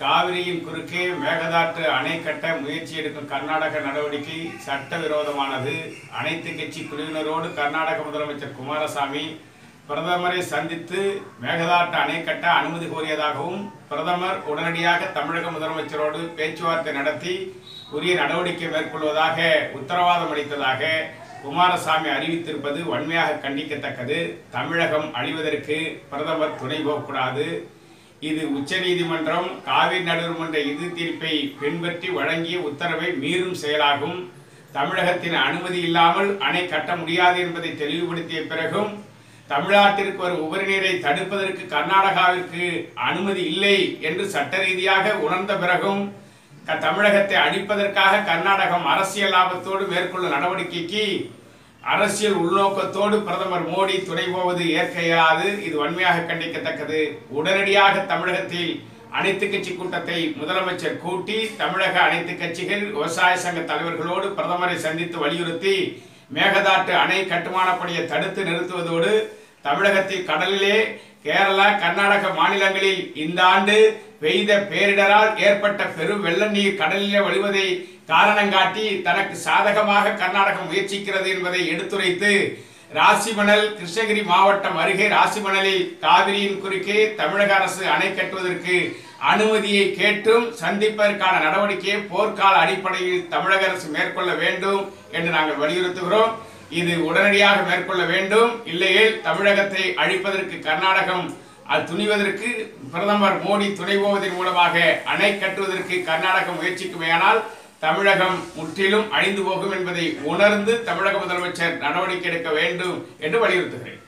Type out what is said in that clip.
காவிரியின் குறுக்கே மேகதாட்டு அணை கட்ட முயற்சி எடுக்கும் கர்நாடக நடவடிக்கை சட்டவிரோதமானது. அனைத்து கட்சி குழுவினரோடு கர்நாடக முதலமைச்சர் குமாரசாமி பிரதமரை சந்தித்து மேகதாட்டு அணை கட்ட அனுமதி கோரியதாகவும் பிரதமர் உடனடியாக தமிழக முதலமைச்சரோடு பேச்சுவார்த்தை நடத்தி உரிய நடவடிக்கை மேற்கொள்வதாக உத்தரவாதம் அளித்ததாக குமாரசாமி அறிவித்திருப்பது வன்மையாக கண்டிக்கத்தக்கது. தமிழகம் அழிவதற்கு பிரதமர் துணை போகக்கூடாது. இது உச்சநீதிமன்றம் காவிரி நடுவர்மன்ற இறுதி தீர்ப்பை பின்பற்றி வழங்கிய உத்தரவை மீறும் செயலாகும். தமிழகத்தின் அனுமதி இல்லாமல் அணை கட்ட முடியாது என்பதை தெளிவுபடுத்திய பிறகும் தமிழ்நாட்டிற்கு வரும் உபரி நீரை தடுப்பதற்கு கர்நாடகாவிற்கு அனுமதி இல்லை என்று சட்ட ரீதியாக உணர்ந்த பிறகும் தமிழகத்தை அழிப்பதற்காக கர்நாடகம் அரசியல் லாபத்தோடு மேற்கொள்ளும் நடவடிக்கைக்கு அரசியல் உள்நோக்கத்தோடு பிரதமர் மோடி துணை போவது ஏற்க இயலாது. இது வன்மையாக கண்டிக்கத்தக்கது. உடனடியாக தமிழகத்தில் அனைத்து கட்சி கூட்டத்தை முதலமைச்சர் கூட்டி தமிழக அனைத்து கட்சிகள் விவசாய சங்க தலைவர்களோடு பிரதமரை சந்தித்து வலியுறுத்தி மேகதாட்டு அணை கட்டுமான பணியை தடுத்து நிறுத்துவதோடு தமிழகத்தில் கடலிலே கேரளா கர்நாடக மாநிலங்களில் இந்த ஆண்டு பெய்த பேரிடரால் ஏற்பட்ட பெரும் வெள்ள நீர் கடலிலே வழிவதை காரணம் காட்டி தனக்கு சாதகமாக கர்நாடகம் முயற்சிக்கிறது என்பதை எடுத்துரைத்து ராசிமணல் கிருஷ்ணகிரி மாவட்டம் அருகே ராசிமணலில் காவிரியின் குறுக்கே தமிழக அரசு அணை கட்டுவதற்கு அனுமதியை கேட்டும் சந்திப்பதற்கான நடவடிக்கையை போர்க்கால அடிப்படையில் தமிழக அரசு மேற்கொள்ள வேண்டும் என்று நாங்கள் வலியுறுத்துகிறோம். இது உடனடியாக மேற்கொள்ள வேண்டும். இல்லையேல் தமிழகத்தை அழிப்பதற்கு கர்நாடகம் துணிவதற்கு பிரதமர் மோடி துணை போவதன் மூலமாக அணை கட்டுவதற்கு கர்நாடகம் முயற்சிக்குமேயானால் தமிழகம் முற்றிலும் அழிந்து போகும் என்பதை உணர்ந்து தமிழக முதலமைச்சர் நடவடிக்கை எடுக்க வேண்டும் என்று வலியுறுத்துகிறேன்.